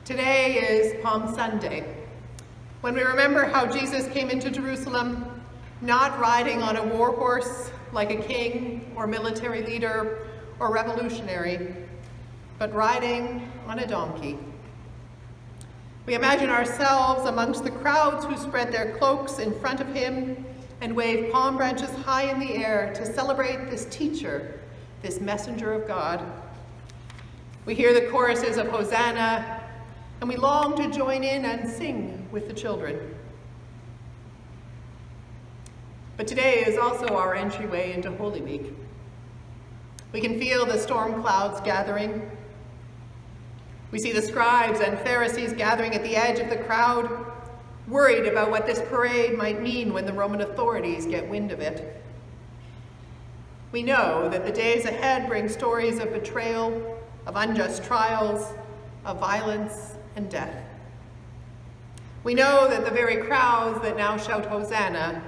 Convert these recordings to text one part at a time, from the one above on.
Today is Palm Sunday, when we remember how Jesus came into Jerusalem, not riding on a war horse like a king or military leader or revolutionary, but riding on a donkey. We imagine ourselves amongst the crowds who spread their cloaks in front of him and wave palm branches high in the air to celebrate this teacher, this messenger of God. We hear the choruses of Hosanna, and we long to join in and sing with the children. But today is also our entryway into Holy Week. We can feel the storm clouds gathering. We see the scribes and Pharisees gathering at the edge of the crowd, worried about what this parade might mean when the Roman authorities get wind of it. We know that the days ahead bring stories of betrayal, of unjust trials, of violence and death. We know that the very crowds that now shout Hosanna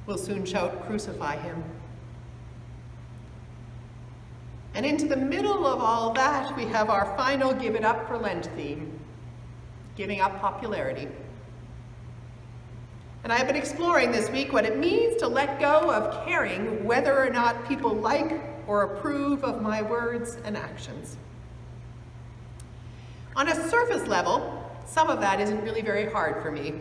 will soon shout crucify him. And into the middle of all that, we have our final Give It Up for Lent theme, giving up popularity. And I have been exploring this week what it means to let go of caring whether or not people like or approve of my words and actions. On a surface level, some of that isn't really very hard for me.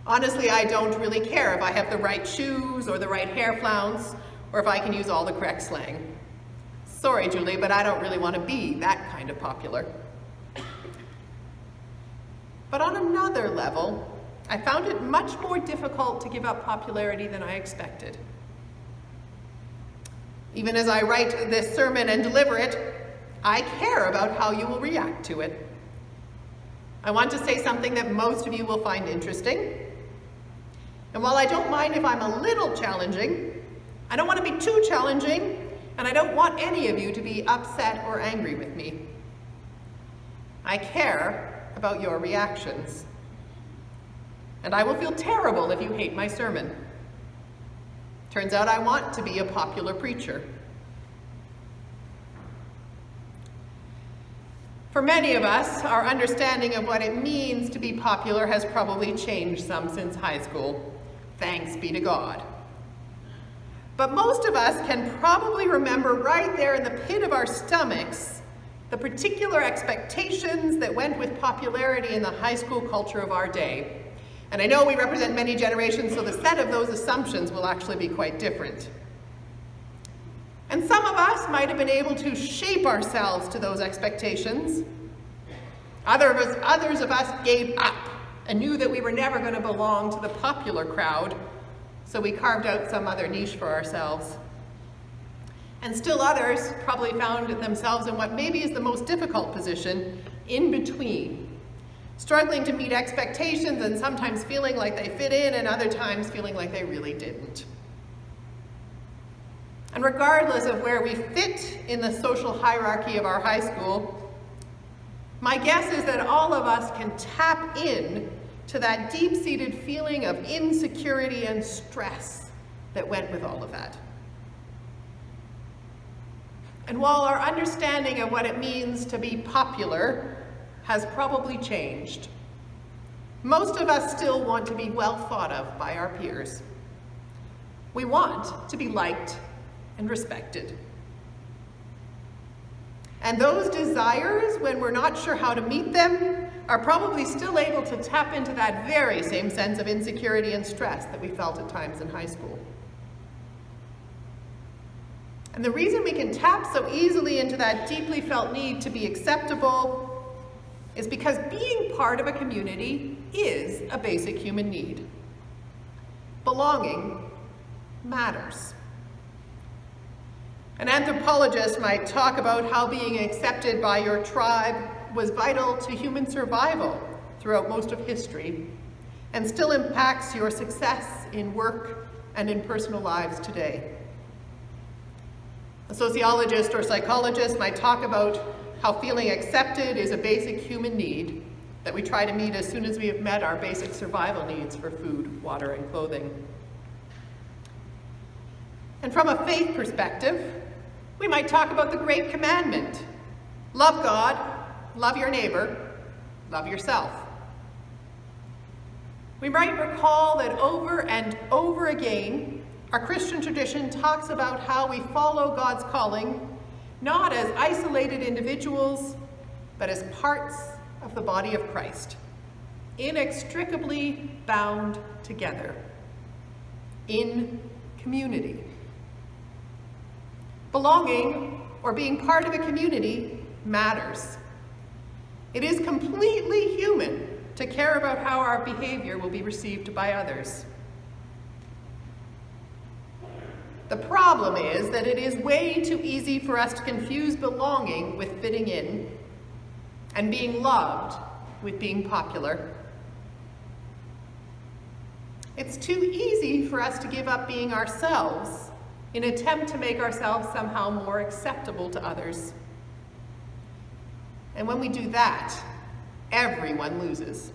Honestly, I don't really care if I have the right shoes or the right hair flounce, or if I can use all the correct slang. Sorry, Julie, but I don't really want to be that kind of popular. But on another level, I found it much more difficult to give up popularity than I expected. Even as I write this sermon and deliver it, I care about how you will react to it. I want to say something that most of you will find interesting. And while I don't mind if I'm a little challenging, I don't want to be too challenging, and I don't want any of you to be upset or angry with me. I care about your reactions. And I will feel terrible if you hate my sermon. Turns out I want to be a popular preacher. For many of us, our understanding of what it means to be popular has probably changed some since high school. Thanks be to God. But most of us can probably remember right there in the pit of our stomachs the particular expectations that went with popularity in the high school culture of our day. And I know we represent many generations, so the set of those assumptions will actually be quite different. And some of us might have been able to shape ourselves to those expectations. Others of us gave up and knew that we were never going to belong to the popular crowd, so we carved out some other niche for ourselves. And still others probably found themselves in what maybe is the most difficult position, in between, struggling to meet expectations and sometimes feeling like they fit in and other times feeling like they really didn't. And regardless of where we fit in the social hierarchy of our high school, my guess is that all of us can tap in to that deep-seated feeling of insecurity and stress that went with all of that. And while our understanding of what it means to be popular has probably changed, most of us still want to be well thought of by our peers. We want to be liked and respected. And those desires, when we're not sure how to meet them, are probably still able to tap into that very same sense of insecurity and stress that we felt at times in high school. And the reason we can tap so easily into that deeply felt need to be acceptable is because being part of a community is a basic human need. Belonging matters. An anthropologist might talk about how being accepted by your tribe was vital to human survival throughout most of history and still impacts your success in work and in personal lives today. A sociologist or psychologist might talk about how feeling accepted is a basic human need that we try to meet as soon as we have met our basic survival needs for food, water, and clothing. And from a faith perspective, we might talk about the great commandment. Love God, love your neighbor, love yourself. We might recall that over and over again, our Christian tradition talks about how we follow God's calling, not as isolated individuals, but as parts of the body of Christ, inextricably bound together, in community. Belonging, or being part of a community, matters. It is completely human to care about how our behavior will be received by others. The problem is that it is way too easy for us to confuse belonging with fitting in, and being loved with being popular. It's too easy for us to give up being ourselves in an attempt to make ourselves somehow more acceptable to others. And when we do that, everyone loses.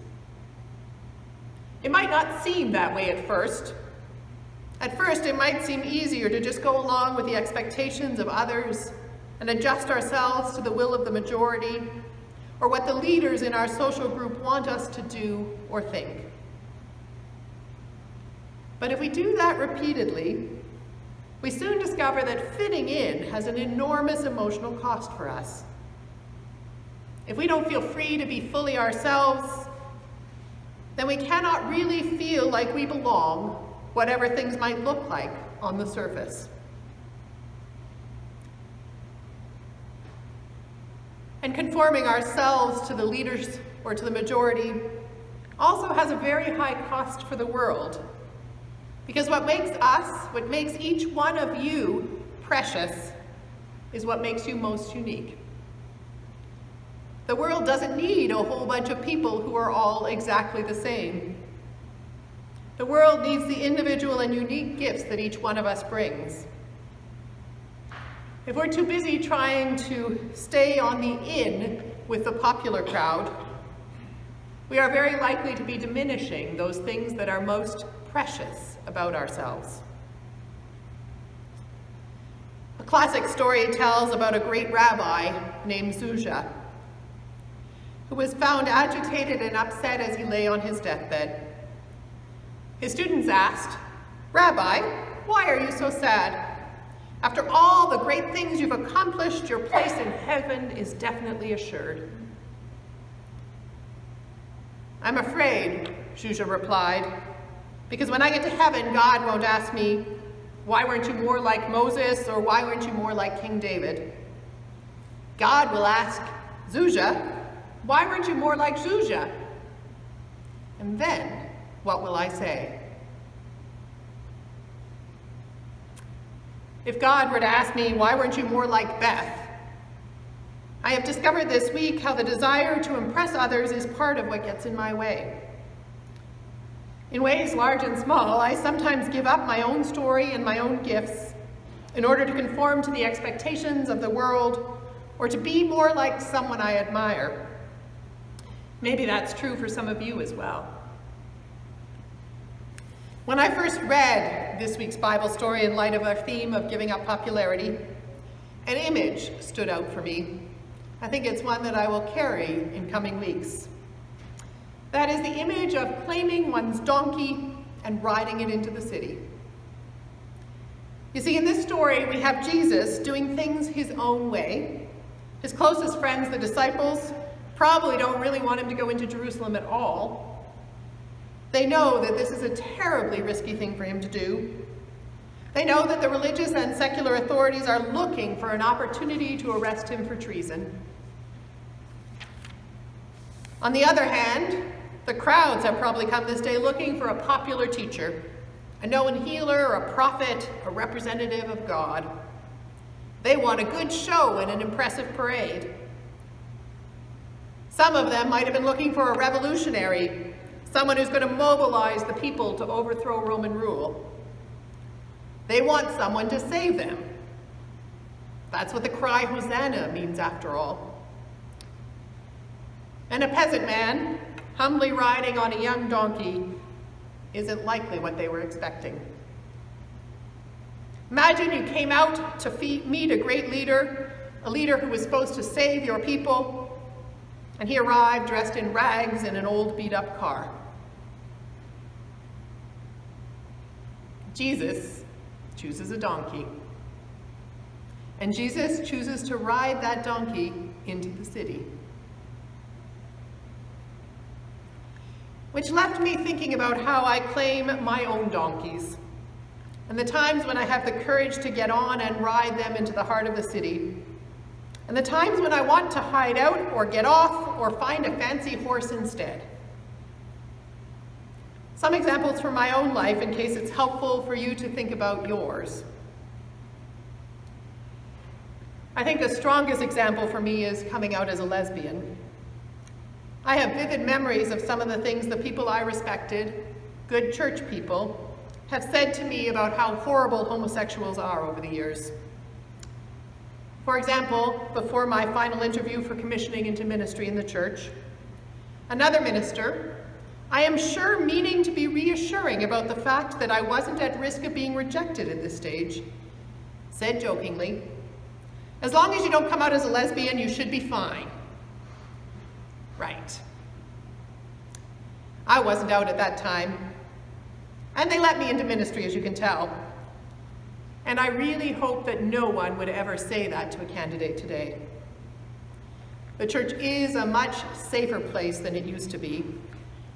It might not seem that way at first. At first, it might seem easier to just go along with the expectations of others and adjust ourselves to the will of the majority, or what the leaders in our social group want us to do or think. But if we do that repeatedly, we soon discover that fitting in has an enormous emotional cost for us. If we don't feel free to be fully ourselves, then we cannot really feel like we belong, whatever things might look like on the surface. And conforming ourselves to the leaders or to the majority also has a very high cost for the world. Because what makes us, what makes each one of you precious, is what makes you most unique. The world doesn't need a whole bunch of people who are all exactly the same. The world needs the individual and unique gifts that each one of us brings. If we're too busy trying to stay on the in with the popular crowd, we are very likely to be diminishing those things that are most precious about ourselves. A classic story tells about a great rabbi named Zuzha, who was found agitated and upset as he lay on his deathbed. His students asked, "Rabbi, why are you so sad? After all the great things you've accomplished, your place in heaven is definitely assured." "I'm afraid," Zuzha replied, "because when I get to heaven, God won't ask me, 'Why weren't you more like Moses?' or 'Why weren't you more like King David?' God will ask, 'Zuzha, why weren't you more like Zuzha?' And then, what will I say?" If God were to ask me, "Why weren't you more like Beth?" I have discovered this week how the desire to impress others is part of what gets in my way. In ways large and small, I sometimes give up my own story and my own gifts in order to conform to the expectations of the world or to be more like someone I admire. Maybe that's true for some of you as well. When I first read this week's Bible story in light of our theme of giving up popularity, an image stood out for me. I think it's one that I will carry in coming weeks. That is the image of claiming one's donkey and riding it into the city. You see, in this story, we have Jesus doing things his own way. His closest friends, the disciples, probably don't really want him to go into Jerusalem at all. They know that this is a terribly risky thing for him to do. They know that the religious and secular authorities are looking for an opportunity to arrest him for treason. On the other hand, the crowds have probably come this day looking for a popular teacher, a known healer, a prophet, a representative of God. They want a good show and an impressive parade. Some of them might have been looking for a revolutionary, someone who's going to mobilize the people to overthrow Roman rule. They want someone to save them. That's what the cry Hosanna means after all. And a peasant man, humbly riding on a young donkey, isn't likely what they were expecting. Imagine you came out to meet a great leader, a leader who was supposed to save your people, and he arrived dressed in rags in an old beat-up car. Jesus chooses a donkey, and Jesus chooses to ride that donkey into the city. Which left me thinking about how I claim my own donkeys, and the times when I have the courage to get on and ride them into the heart of the city, and the times when I want to hide out or get off or find a fancy horse instead. Some examples from my own life in case it's helpful for you to think about yours. I think the strongest example for me is coming out as a lesbian. I have vivid memories of some of the things the people I respected, good church people, have said to me about how horrible homosexuals are over the years. For example, before my final interview for commissioning into ministry in the church, another minister, I am sure meaning to be reassuring about the fact that I wasn't at risk of being rejected at this stage, said jokingly, "As long as you don't come out as a lesbian, you should be fine." Right. I wasn't out at that time, and they let me into ministry, as you can tell. And I really hope that no one would ever say that to a candidate today. The church is a much safer place than it used to be,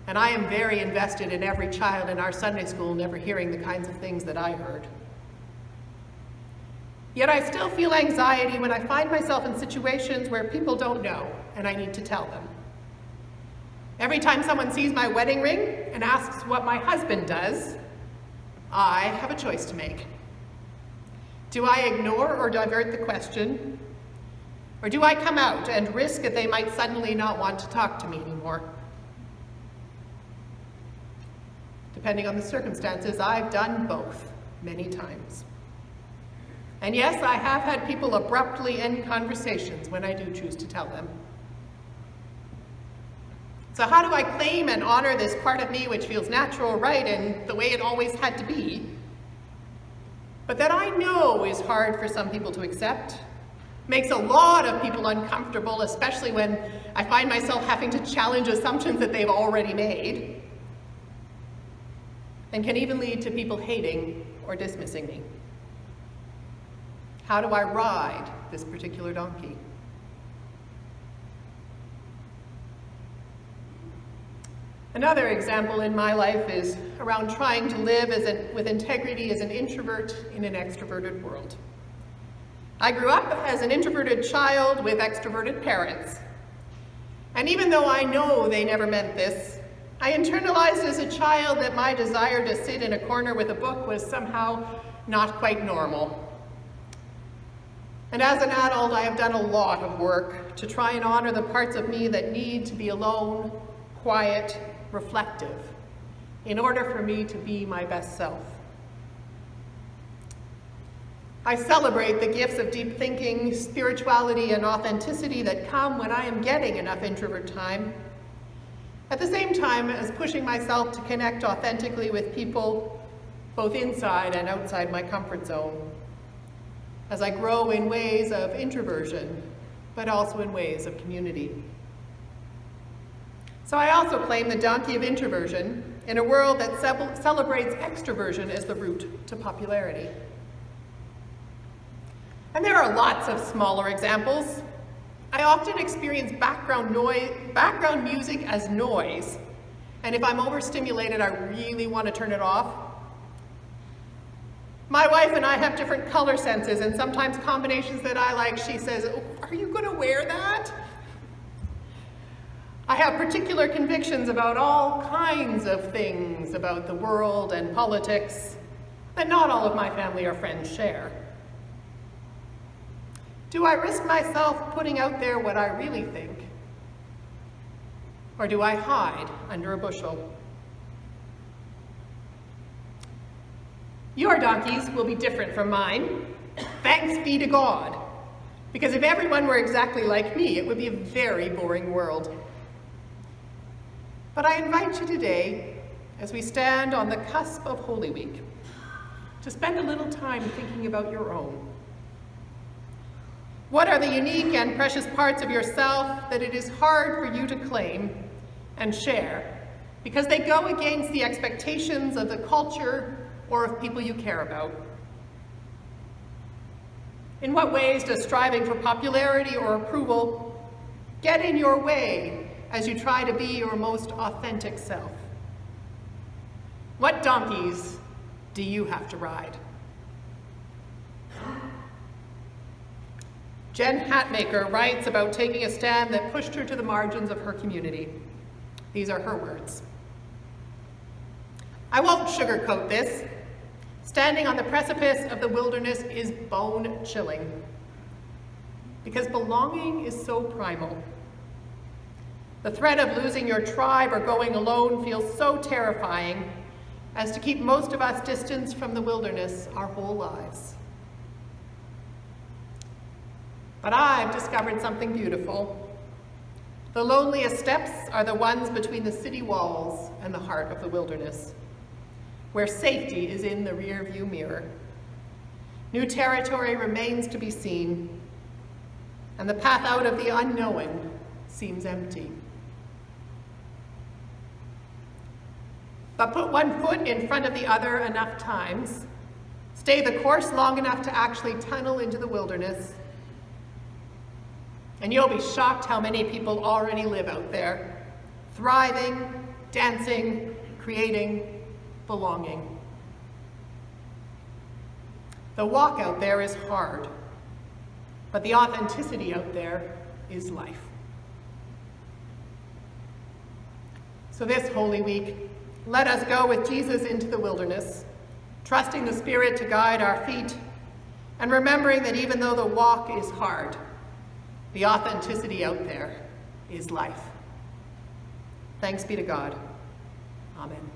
and I am very invested in every child in our Sunday school never hearing the kinds of things that I heard. Yet I still feel anxiety when I find myself in situations where people don't know, and I need to tell them. Every time someone sees my wedding ring and asks what my husband does, I have a choice to make. Do I ignore or divert the question? Or do I come out and risk that they might suddenly not want to talk to me anymore? Depending on the circumstances, I've done both many times. And yes, I have had people abruptly end conversations when I do choose to tell them. So how do I claim and honor this part of me which feels natural, right, and the way it always had to be, but that I know is hard for some people to accept, makes a lot of people uncomfortable, especially when I find myself having to challenge assumptions that they've already made, and can even lead to people hating or dismissing me? How do I ride this particular donkey? Another example in my life is around trying to live with integrity as an introvert in an extroverted world. I grew up as an introverted child with extroverted parents. And even though I know they never meant this, I internalized as a child that my desire to sit in a corner with a book was somehow not quite normal. And as an adult, I have done a lot of work to try and honor the parts of me that need to be alone, quiet, reflective, in order for me to be my best self. I celebrate the gifts of deep thinking, spirituality, and authenticity that come when I am getting enough introvert time, at the same time as pushing myself to connect authentically with people, both inside and outside my comfort zone, as I grow in ways of introversion, but also in ways of community. So I also claim the donkey of introversion in a world that celebrates extroversion as the route to popularity. And there are lots of smaller examples. I often experience background music as noise, and if I'm overstimulated, I really want to turn it off. My wife and I have different color senses, and sometimes combinations that I like, she says, "Oh, are you going to wear that?" I have particular convictions about all kinds of things about the world and politics that not all of my family or friends share. Do I risk myself putting out there what I really think? Or do I hide under a bushel? Your donkeys will be different from mine. Thanks be to God. Because if everyone were exactly like me, it would be a very boring world. But I invite you today, as we stand on the cusp of Holy Week, to spend a little time thinking about your own. What are the unique and precious parts of yourself that it is hard for you to claim and share because they go against the expectations of the culture or of people you care about? In what ways does striving for popularity or approval get in your way as you try to be your most authentic self? What donkeys do you have to ride? Jen Hatmaker writes about taking a stand that pushed her to the margins of her community. These are her words. I won't sugarcoat this. Standing on the precipice of the wilderness is bone-chilling because belonging is so primal. The threat of losing your tribe or going alone feels so terrifying as to keep most of us distanced from the wilderness our whole lives. But I've discovered something beautiful. The loneliest steps are the ones between the city walls and the heart of the wilderness, where safety is in the rearview mirror. New territory remains to be seen, and the path out of the unknown seems empty. But put one foot in front of the other enough times, stay the course long enough to actually tunnel into the wilderness, and you'll be shocked how many people already live out there, thriving, dancing, creating, belonging. The walk out there is hard, but the authenticity out there is life. So this Holy Week, let us go with Jesus into the wilderness, trusting the Spirit to guide our feet, and remembering that even though the walk is hard, the authenticity out there is life. Thanks be to God. Amen.